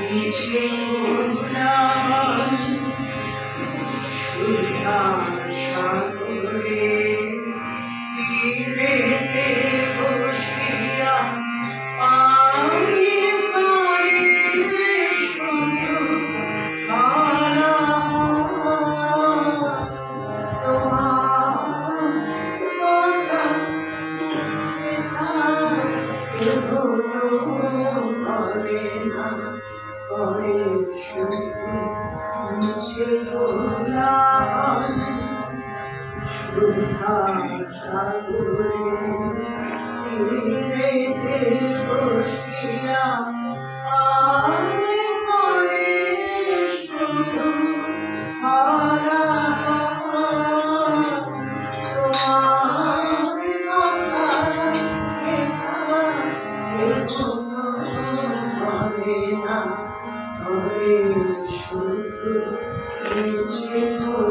নিচে উড়ান সুধা সাগরে তীরেতে বসিয়া আমি করি শুধু ভালা তোমার কথা করে না করে শুধু নিচে দোলান সুধা সাগরে তীরেতে বসিয়া আমি করি শুধু ভালা শুধু